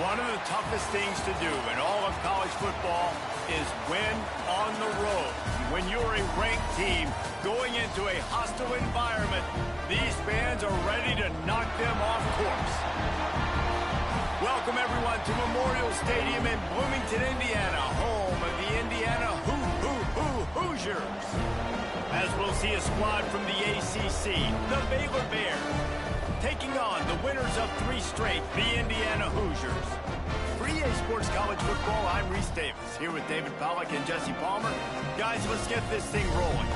One of the toughest things to do in all of college football is win on the road. When you're a ranked team going into a hostile environment, these fans are ready to knock them off course. Welcome, everyone, to Memorial Stadium in Bloomington, Indiana, home of the Indiana Hoosiers. As we'll see a squad from the ACC, the Baylor Bears, taking on the winners of 3 straight, the Indiana Hoosiers. For EA Sports College Football, I'm Reese Davis, here with David Pollack and Jesse Palmer. Guys, let's get this thing rolling.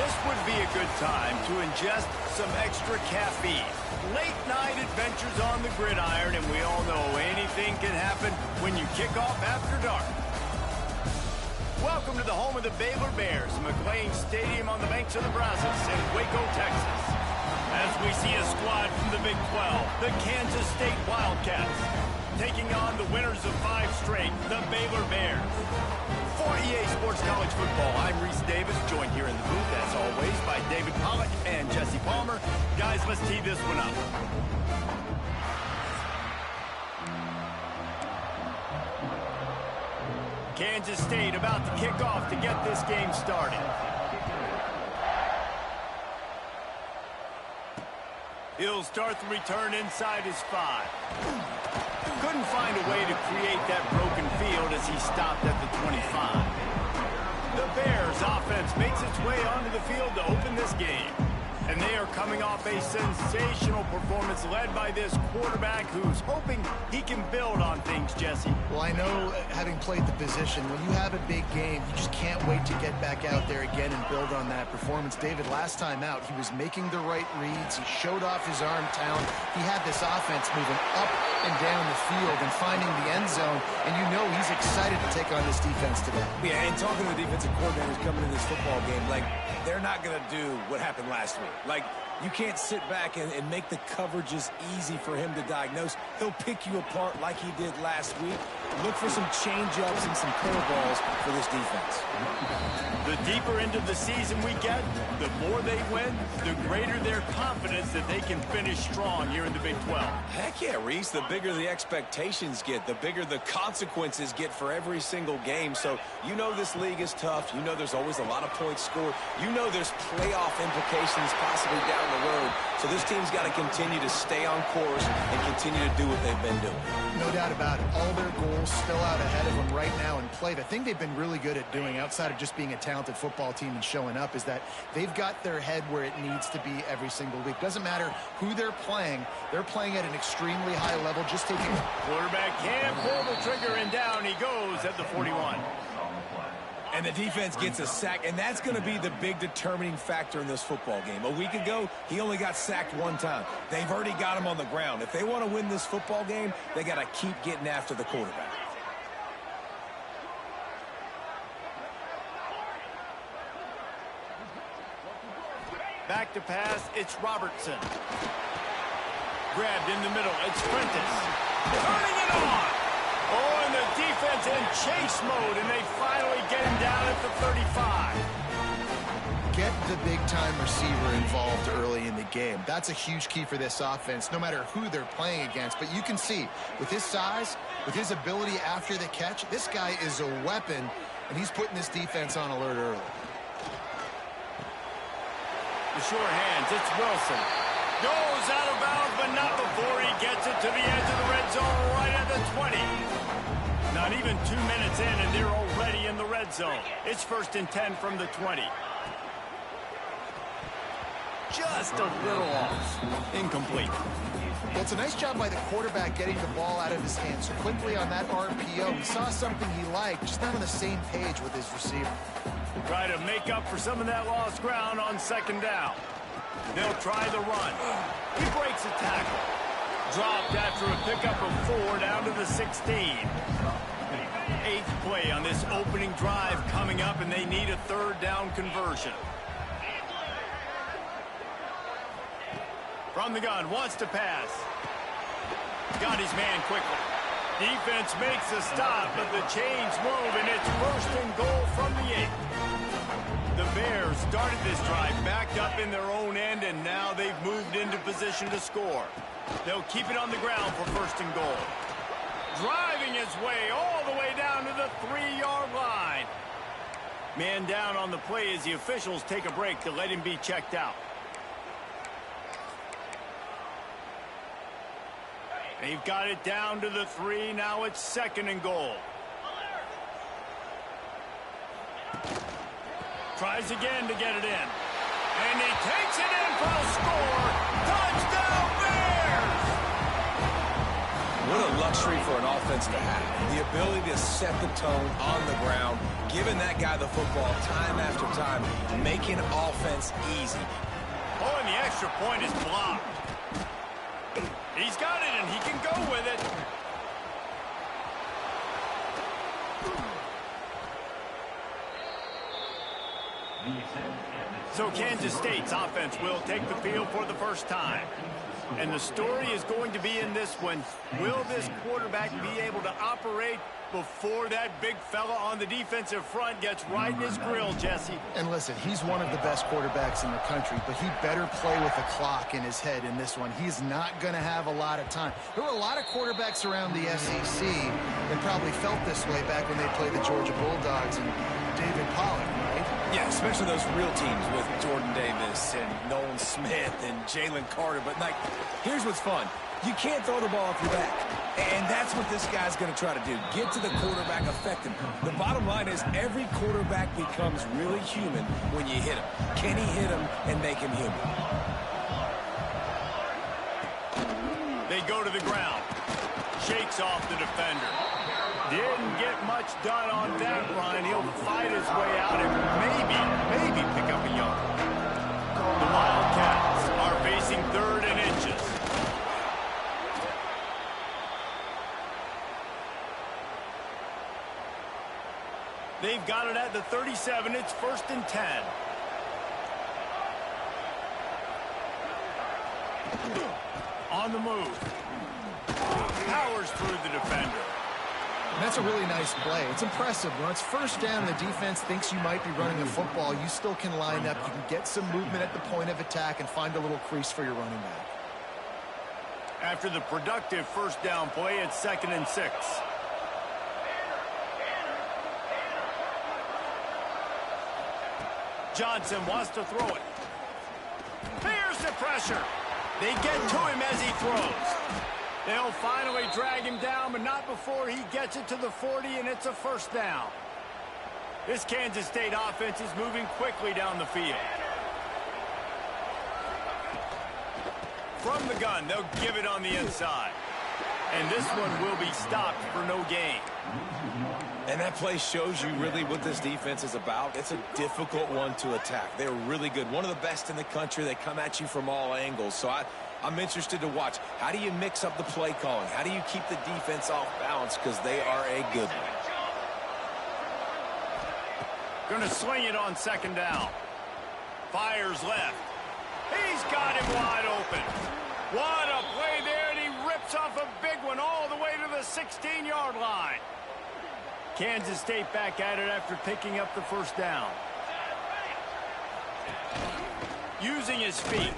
This would be a good time to ingest some extra caffeine. Late night adventures on the gridiron, and we all know anything can happen when you kick off after dark. Welcome to the home of the Baylor Bears, McLean Stadium on the banks of the Brazos in Waco, Texas. As we see a squad from the Big 12, the Kansas State Wildcats, taking on the winners of 5 straight, the Baylor Bears. For EA Sports College Football, I'm Reese Davis, joined here in the booth, as always, by David Pollack and Jesse Palmer. Guys, let's tee this one up. Kansas State about to kick off to get this game started. He'll start the return inside his 5. Couldn't find a way to create that broken field as he stopped at the 25. The Bears offense makes its way onto the field to open this game. And they are coming off a sensational performance led by this quarterback who's hoping he can build on things, Jesse. Well, I know, having played the position, when you have a big game, you just can't wait to get back out there again and build on that performance. David, last time out, he was making the right reads. He showed off his arm talent. He had this offense moving up and down the field and finding the end zone. And you know he's excited to take on this defense today. Yeah, and talking to the defensive coordinators coming in this football game, like, they're not going to do what happened last week. Like, you can't sit back and make the coverages easy for him to diagnose. He'll pick you apart like he did last week. Look for some change-ups and some curveballs for this defense. The deeper into the season we get, the more they win, the greater their confidence that they can finish strong here in the Big 12. Heck yeah, Reese. The bigger the expectations get, the bigger the consequences get for every single game. So you know this league is tough. You know there's always a lot of points scored. You know there's playoff implications possibly down the road. So this team's got to continue to stay on course and continue to do what they've been doing. No doubt about it. All their goals still out ahead of them right now in play. The thing they've been really good at doing, outside of just being a talented football team and showing up, is that they've got their head where it needs to be every single week. Doesn't matter who they're playing at an extremely high level. Just taking... Quarterback can't pull the trigger, and down he goes at the 41. And the defense gets a sack, and that's going to be the big determining factor in this football game. A week ago, he only got sacked 1 time. They've already got him on the ground. If they want to win this football game, they got to keep getting after the quarterback. Back to pass, it's Robertson. Grabbed in the middle, it's Prentice. Turning it on! Oh, and the defense in chase mode, and they finally get him down at the 35. Get the big-time receiver involved early in the game. That's a huge key for this offense, no matter who they're playing against. But you can see, with his size, with his ability after the catch, this guy is a weapon, and he's putting this defense on alert early. The sure hands, it's Wilson. Goes out of bounds, but not before he gets it to the edge of the red zone right at the 20. Not even 2 minutes in, and they're already in the red zone. It's 1st and 10 from the 20. Just a little off. Incomplete. Well, it's a nice job by the quarterback getting the ball out of his hands so quickly on that RPO. He saw something he liked, just not on the same page with his receiver. Try to make up for some of that lost ground on 2nd down. They'll try the run. He breaks a tackle. Dropped after a pickup of 4 down to the 16. 8th play on this opening drive coming up, and they need a 3rd down conversion. From the gun, wants to pass. Got his man quickly. Defense makes a stop, but the chains move, and it's 1st and goal from the 8. The Bears started this drive backed up in their own end, and now they've moved into position to score. They'll keep it on the ground for 1st and goal. Driving his way all the way down to the 3-yard line. Man down on the play as the officials take a break to let him be checked out. They've got it down to the 3. Now it's 2nd and goal. Tries again to get it in. And he takes it in for a score. Touchdown Bears! What a luxury for an offense to have. The ability to set the tone on the ground, giving that guy the football time after time, making offense easy. Oh, and the extra point is blocked. He's got it, and he can go with it. So Kansas State's offense will take the field for the first time. And the story is going to be in this one. Will this quarterback be able to operate before that big fella on the defensive front gets right in his grill, Jesse? And listen, he's one of the best quarterbacks in the country, but he better play with the clock in his head in this one. He's not going to have a lot of time. There were a lot of quarterbacks around the SEC that probably felt this way back when they played the Georgia Bulldogs and David Pollack, right? Yeah, especially those real teams with Jordan Davis and Nolan Smith and Jalen Carter. But, like, here's what's fun. You can't throw the ball off your back. And that's what this guy's going to try to do. Get to the quarterback, affect him. The bottom line is every quarterback becomes really human when you hit him. Can he hit him and make him human? They go to the ground. Shakes off the defender. Didn't get much done on that run. He'll fight his way out and maybe pick up a yard. The Wildcats are facing 3rd and inches. They've got it at the 37. It's 1st and 10. On the move. Powers through the defender. And that's a really nice play. It's impressive. When it's 1st down and the defense thinks you might be running the football, you still can line up. You can get some movement at the point of attack and find a little crease for your running back. After the productive 1st down play, it's 2nd and 6. Johnson wants to throw it. Here's the pressure. They get to him as he throws. They'll finally drag him down, but not before he gets it to the 40, and it's a 1st down. This Kansas State offense is moving quickly down the field. From the gun, they'll give it on the inside. And this one will be stopped for no gain. And that play shows you really what this defense is about. It's a difficult one to attack. They're really good. One of the best in the country. They come at you from all angles. So I'm interested to watch. How do you mix up the play calling? How do you keep the defense off balance? Because they are a good one. Going to swing it on 2nd down. Fires left. He's got him wide open. What a play there, and he rips off a big one all the way to the 16-yard line. Kansas State back at it after picking up the 1st down. Using his feet.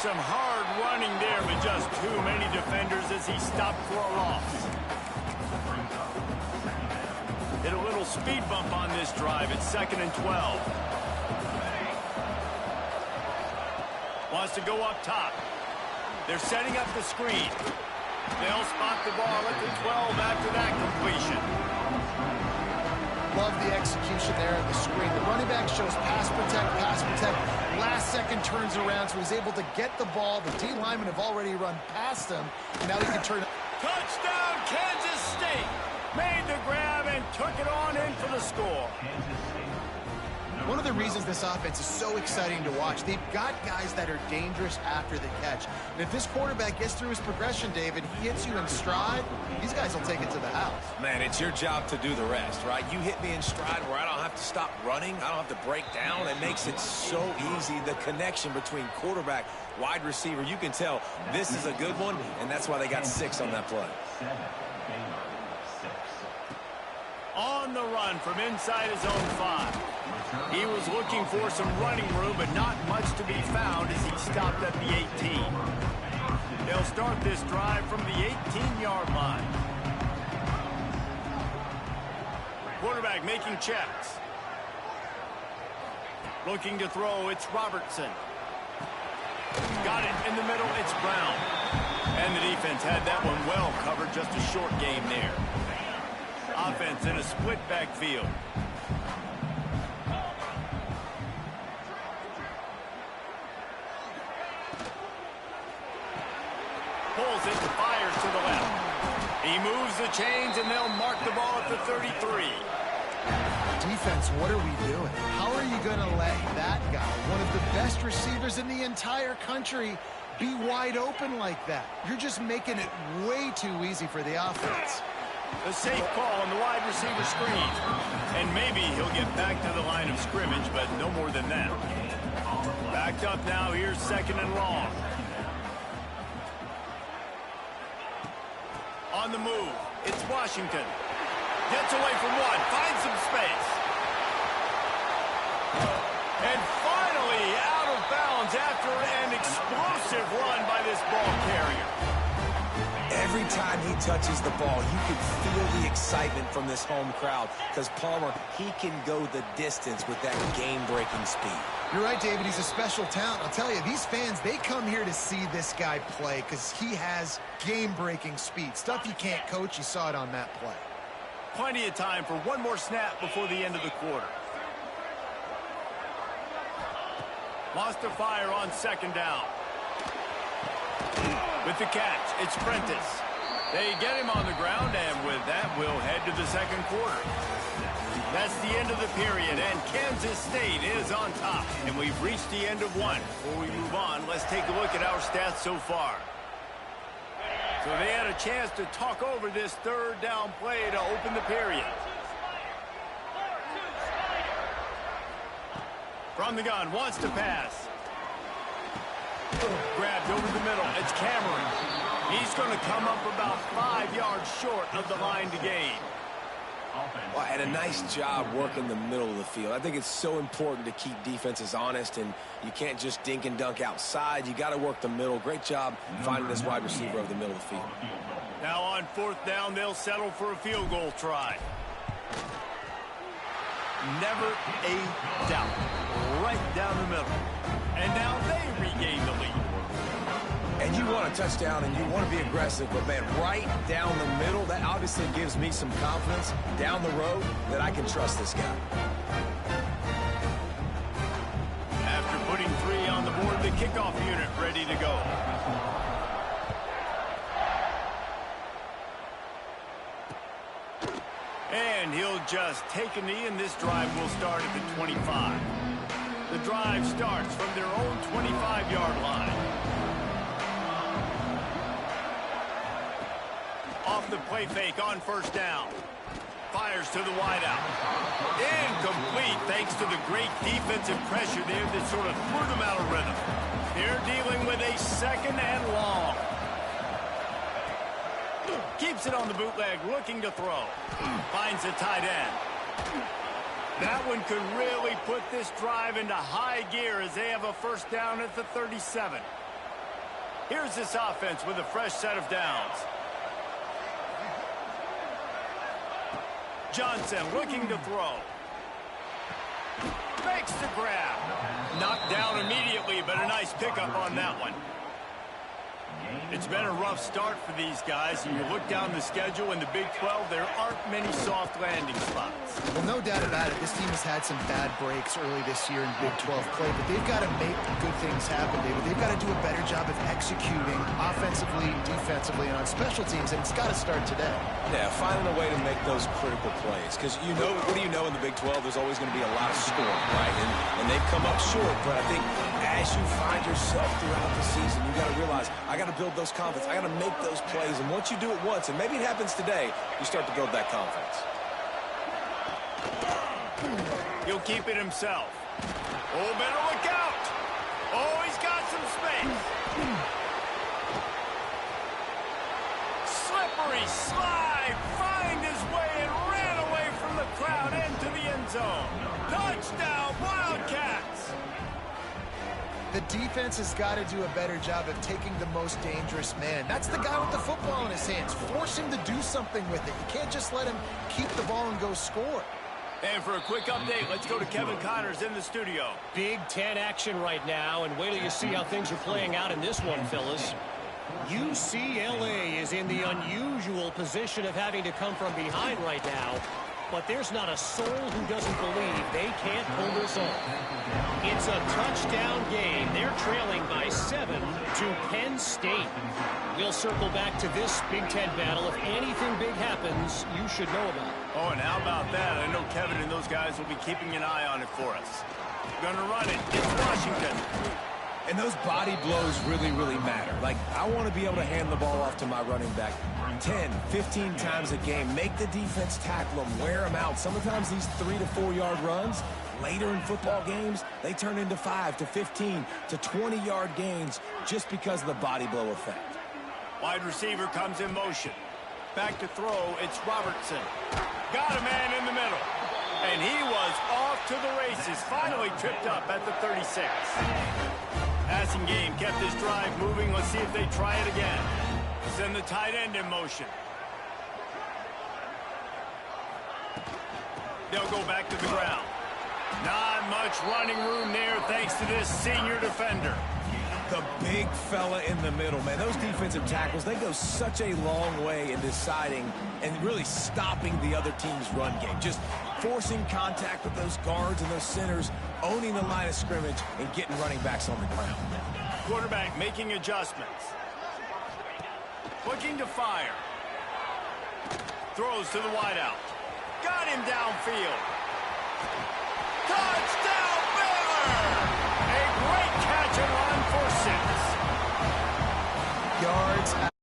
Some hard running there, but just too many defenders as he stopped for a loss. Hit a little speed bump on this drive. It's 2nd and 12. Wants to go up top. They're setting up the screen. They'll spot the ball at the 12 after that completion. Love the execution there on the screen. The running back shows pass protect. Last second turns around, so he's able to get the ball. The D linemen have already run past him. And now he can turn. Touchdown, Kansas State. Made the grab and took it on in for the score. One of the reasons this offense is so exciting to watch, they've got guys that are dangerous after the catch. And if this quarterback gets through his progression, David, he hits you in stride, these guys will take it to the house. Man, it's your job to do the rest, right? You hit me in stride where I don't have to stop running. I don't have to break down. It makes it so easy. The connection between quarterback, wide receiver, you can tell this is a good one, and that's why they got 6 on that play. On the run from inside his own 5. He was looking for some running room, but not much to be found as he stopped at the 18. They'll start this drive from the 18-yard line. Quarterback making checks. Looking to throw, it's Robertson. Got it in the middle, it's Brown. And the defense had that one well covered, just a short game there. Offense in a split backfield. Pulls it and fires to the He moves the chains, and they'll mark the ball at the 33. Defense, what are we doing? How are you going to let that guy, one of the best receivers in the entire country, be wide open like that? You're just making it way too easy for the offense. A safe call on the wide receiver screen. And maybe he'll get back to the line of scrimmage, but no more than that. Backed up now, here's 2nd and long. On the move, it's Washington. Gets away from one, finds some space. And finally out of bounds after an explosive run by this ball carrier. Every time he touches the ball, you can feel the excitement from this home crowd because Palmer, he can go the distance with that game-breaking speed. You're right, David. He's a special talent. I'll tell you, these fans, they come here to see this guy play because he has game-breaking speed. Stuff you can't coach. You saw it on that play. Plenty of time for one more snap before the end of the quarter. Lost to fire on 2nd down. With the catch, it's Prentice. They get him on the ground, and with that, we'll head to the 2nd quarter. That's the end of the period, and Kansas State is on top. And we've reached the end of one. Before we move on, let's take a look at our stats so far. So they had a chance to talk over this 3rd down play to open the period. From the gun, wants to pass. Grabbed over the middle. It's Cameron. He's going to come up about 5 yards short of the line to gain. Well, and a nice job working the middle of the field. I think it's so important to keep defenses honest, and you can't just dink and dunk outside. You got to work the middle. Great job finding this wide receiver over the middle of the field. Now on 4th down, they'll settle for a field goal try. Never a doubt. Right down the middle. And now they regain the lead. And you want a touchdown and you want to be aggressive, but man, right down the middle, that obviously gives me some confidence down the road that I can trust this guy. After putting 3 on the board, the kickoff unit ready to go. And he'll just take a knee, and this drive will start at the 25. The drive starts from their own 25-yard line. Off the play fake on 1st down. Fires to the wideout. Incomplete thanks to the great defensive pressure there that sort of threw them out of rhythm. They're dealing with a 2nd and long. Keeps it on the bootleg, looking to throw. Finds the tight end. That one could really put this drive into high gear as they have a 1st down at the 37. Here's this offense with a fresh set of downs. Johnson looking to throw. Makes the grab. Knocked down immediately, but a nice pickup on that one. It's been a rough start for these guys, and you look down the schedule in the Big 12, there aren't many soft landing spots. Well, no doubt about it. This team has had some bad breaks early this year in Big 12 play, but they've got to make good things happen, David. They've got to do a better job of executing offensively, defensively, and on special teams, and it's got to start today. Yeah, finding a way to make those critical plays. Because you know, what do you know in the Big 12? There's always going to be a lot of scoring, right? And they've come up short, but I think as you find yourself throughout the season, you got to realize, I got to build those confidence. I got to make those plays, and once you do it once, and maybe it happens today, you start to build that confidence. He'll keep it himself. Oh, better look out. Oh, he's got some space. Slippery slide, find his way and ran away from the crowd into the end zone. Touchdown, Wildcats. The defense has got to do a better job of taking the most dangerous man. That's the guy with the football in his hands. Force him to do something with it. You can't just let him keep the ball and go score. And for a quick update, let's go to Kevin Connors in the studio. Big Ten action right now, and wait till you see how things are playing out in this one, fellas. UCLA is in the unusual position of having to come from behind right now. but there's not a soul who doesn't believe they can't pull this off. It's a touchdown game. They're trailing by 7 to Penn State. We'll circle back to this Big Ten battle. If anything big happens, you should know about it. Oh, and how about that? I know Kevin and those guys will be keeping an eye on it for us. Gonna run it. It's Washington. And those body blows really, really matter. Like, I want to be able to hand the ball off to my running back 10, 15 times a game. Make the defense tackle them, wear them out. Sometimes these 3 to 4 yard runs, later in football games, they turn into 5 to 15 to 20 yard gains just because of the body blow effect. Wide receiver comes in motion. Back to throw, it's Robertson. Got a man in the middle. And he was off to the races, finally tripped up at the 36. Passing game kept this drive moving. Let's see if they try it again. Send the tight end in motion. They'll go back to the ground. Not much running room there thanks to this senior defender. The big fella in the middle, man. Those defensive tackles, they go such a long way in deciding and really stopping the other team's run game. Just forcing contact with those guards and those centers, owning the line of scrimmage, and getting running backs on the ground. Quarterback making adjustments. Looking to fire. Throws to the wideout. Got him downfield. Touchdown, Baylor! A great catch and run for 6. Yards.